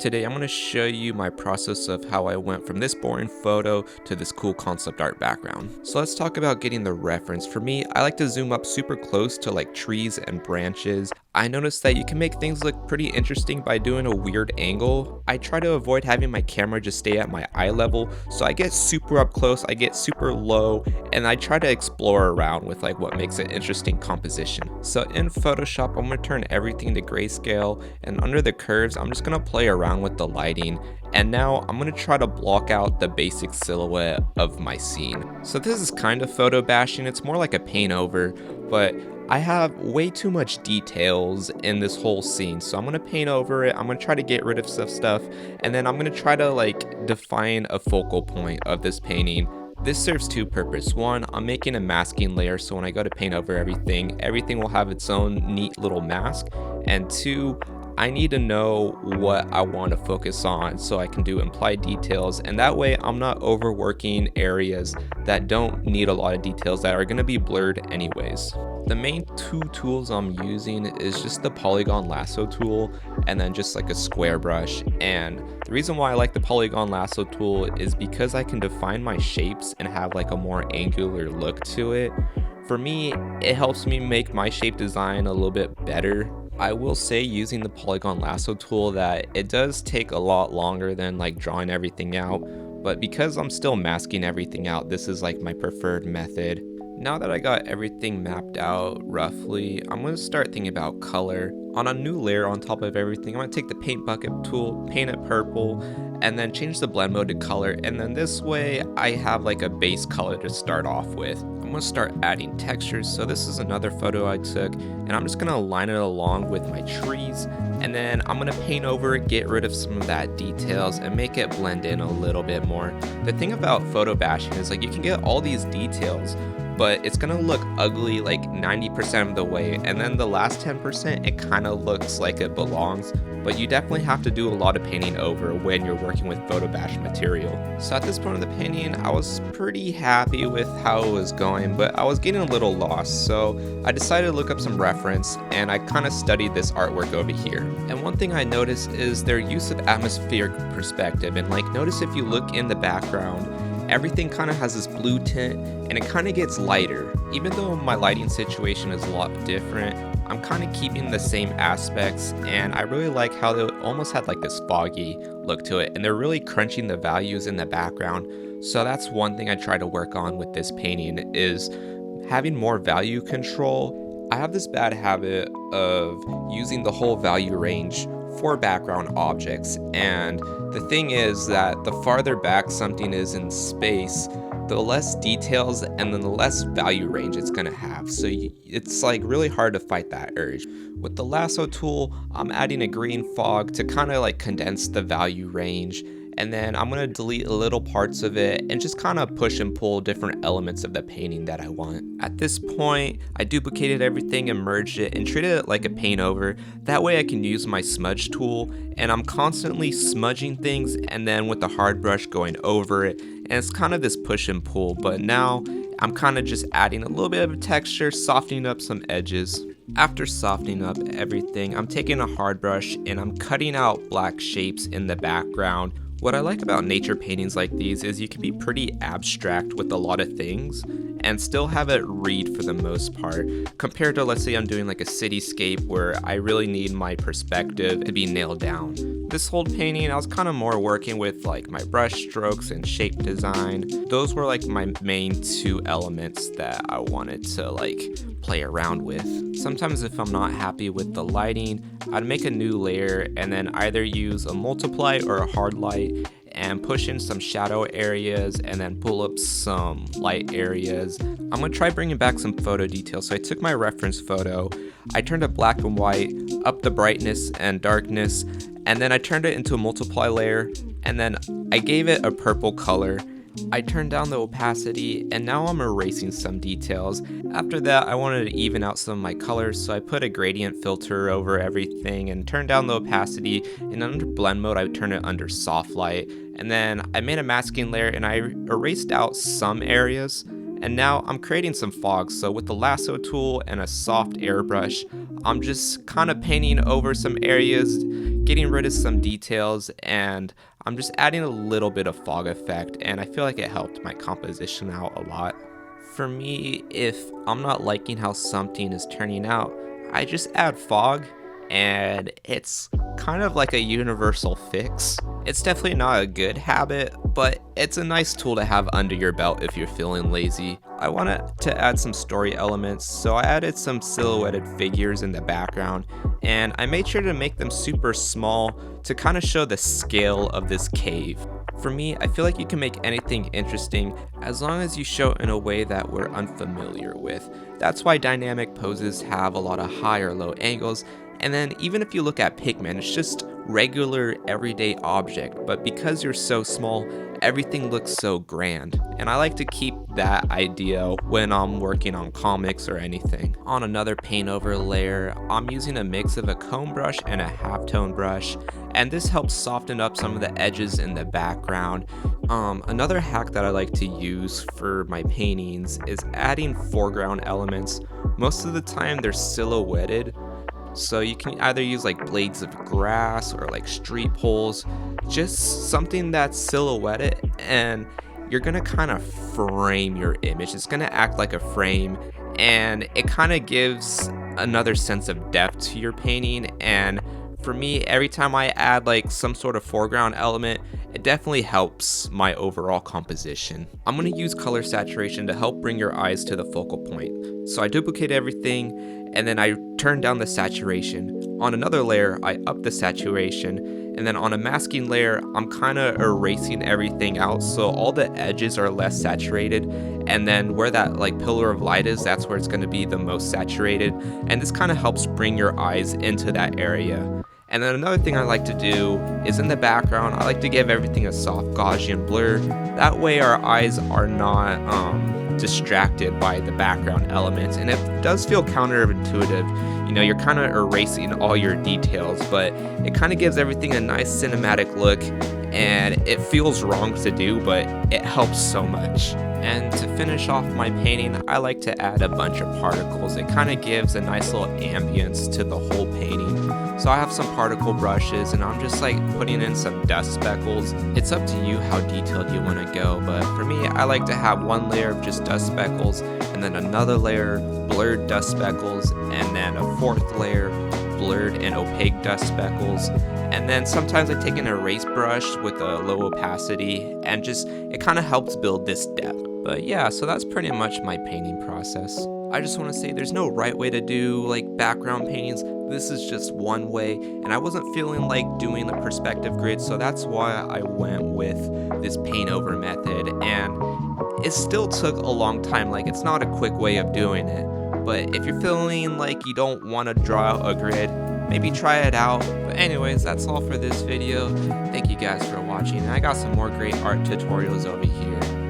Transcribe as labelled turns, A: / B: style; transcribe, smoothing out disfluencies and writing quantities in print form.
A: Today I'm going to show you my process of how I went from this boring photo to this cool concept art background. So let's talk about getting the reference. For me, I like to zoom up super close to like trees and branches. I noticed that you can make things look pretty interesting by doing a weird angle. I try to avoid having my camera just stay at my eye level, so I get super up close, I get super low, and I try to explore around with like what makes an interesting composition. So in Photoshop, I'm going to turn everything to grayscale, and under the curves, I'm just going to play around with the lighting. And now I'm going to try to block out the basic silhouette of my scene. So this is kind of photo bashing, it's more like a paint over, but I have way too much details in this whole scene, so I'm going to paint over it. I'm going to try to get rid of some stuff, and then I'm going to try to like define a focal point of this painting. This serves two purposes. One, I'm making a masking layer, so when I go to paint over everything, everything will have its own neat little mask. And two, I need to know what I want to focus on so I can do implied details, and that way I'm not overworking areas that don't need a lot of details that are going to be blurred anyways. The main two tools I'm using is just the polygon lasso tool and then just like a square brush. And the reason why I like the polygon lasso tool is because I can define my shapes and have like a more angular look to it. For me, it helps me make my shape design a little bit better. I will say, using the polygon lasso tool, that it does take a lot longer than like drawing everything out, but because I'm still masking everything out, this is like my preferred method. Now that I got everything mapped out roughly, I'm going to start thinking about color. On a new layer on top of everything, I'm going to take the paint bucket tool, paint it purple, and then change the blend mode to color, and then this way I have like a base color to start off with. I'm going to start adding textures. So this is another photo I took, and I'm just going to line it along with my trees, and then I'm going to paint over it, get rid of some of that details, and make it blend in a little bit more. The thing about photo bashing is like you can get all these details, but it's gonna look ugly like 90% of the way, and then the last 10% it kind of looks like it belongs. But you definitely have to do a lot of painting over when you're working with photo bash material. So at this point of the painting, I was pretty happy with how it was going, but I was getting a little lost, so I decided to look up some reference, and I kind of studied this artwork over here. And one thing I noticed is their use of atmospheric perspective, and like notice if you look in the background, everything kind of has this blue tint and it kind of gets lighter. Even though my lighting situation is a lot different, I'm kind of keeping the same aspects, and I really like how it almost had like this foggy look to it, and they're really crunching the values in the background. So that's one thing I try to work on with this painting, is having more value control. I have this bad habit of using the whole value range for background objects, and the thing is that the farther back something is in space, the less details and then the less value range it's going to have. So it's like really hard to fight that urge. With the lasso tool, I'm adding a green fog to kind of like condense the value range, and then I'm going to delete little parts of it and just kind of push and pull different elements of the painting that I want. At this point, I duplicated everything and merged it and treated it like a paint over. That way I can use my smudge tool, and I'm constantly smudging things and then with the hard brush going over it, and it's kind of this push and pull. But now I'm kind of just adding a little bit of texture, softening up some edges. After softening up everything, I'm taking a hard brush and I'm cutting out black shapes in the background. What I like about nature paintings like these is you can be pretty abstract with a lot of things and still have it read for the most part, compared to, let's say, I'm doing like a cityscape where I really need my perspective to be nailed down. This whole painting, I was kind of more working with like my brush strokes and shape design. Those were like my main two elements that I wanted to like play around with. Sometimes if I'm not happy with the lighting, I'd make a new layer and then either use a multiply or a hard light and push in some shadow areas and then pull up some light areas. I'm gonna try bringing back some photo details. So I took my reference photo, I turned it black and white, up the brightness and darkness, and then I turned it into a multiply layer, and then I gave it a purple color. I turned down the opacity, and now I'm erasing some details. After that, I wanted to even out some of my colors, so I put a gradient filter over everything and turned down the opacity, and under blend mode I turned it under soft light, and then I made a masking layer and I erased out some areas, And now I'm creating some fog, so with the lasso tool and a soft airbrush, I'm just kind of painting over some areas, getting rid of some details, and I'm just adding a little bit of fog effect, and I feel like it helped my composition out a lot. For me, if I'm not liking how something is turning out, I just add fog, and it's kind of like a universal fix. It's definitely not a good habit, but it's a nice tool to have under your belt if you're feeling lazy. I wanted to add some story elements, so I added some silhouetted figures in the background, and I made sure to make them super small to kind of show the scale of this cave. For me, I feel like you can make anything interesting as long as you show it in a way that we're unfamiliar with. That's why dynamic poses have a lot of high or low angles, and then even if you look at pigment, it's just regular everyday object, but because you're so small, everything looks so grand. And I like to keep that idea when I'm working on comics or anything. On another paint over layer, I'm using a mix of a comb brush and a halftone brush, and this helps soften up some of the edges in the background. Another hack that I like to use for my paintings is adding foreground elements. Most of the time they're silhouetted, so you can either use like blades of grass or like street poles, just something that's silhouetted, and you're gonna kind of frame your image. It's gonna act like a frame, and it kind of gives another sense of depth to your painting. And for me, every time I add like some sort of foreground element, it definitely helps my overall composition. I'm going to use color saturation to help bring your eyes to the focal point. So I duplicate everything, and then I turn down the saturation. On another layer, I up the saturation, and then on a masking layer, I'm kind of erasing everything out so all the edges are less saturated, and then where that like pillar of light is, that's where it's going to be the most saturated, and this kind of helps bring your eyes into that area. And then another thing I like to do is in the background, I like to give everything a soft Gaussian blur. That way our eyes are not distracted by the background elements. And it does feel counterintuitive. You know, you're kind of erasing all your details, but it kind of gives everything a nice cinematic look, and it feels wrong to do, but it helps so much. And to finish off my painting, I like to add a bunch of particles. It kind of gives a nice little ambience to the whole painting. So I have some particle brushes, and I'm just like putting in some dust speckles. It's up to you how detailed you want to go, but for me, I like to have one layer of just dust speckles, and then another layer blurred dust speckles, and then a fourth layer blurred and opaque dust speckles. And then sometimes I take an erase brush with a low opacity, and just it kind of helps build this depth. But yeah, so that's pretty much my painting process. I just want to say there's no right way to do like background paintings. This is just one way, and I wasn't feeling like doing the perspective grid, so that's why I went with this paint over method. And it still took a long time. Like, it's not a quick way of doing it, but if you're feeling like you don't want to draw out a grid, maybe try it out. But anyways, that's all for this video. Thank you guys for watching, and I got some more great art tutorials over here.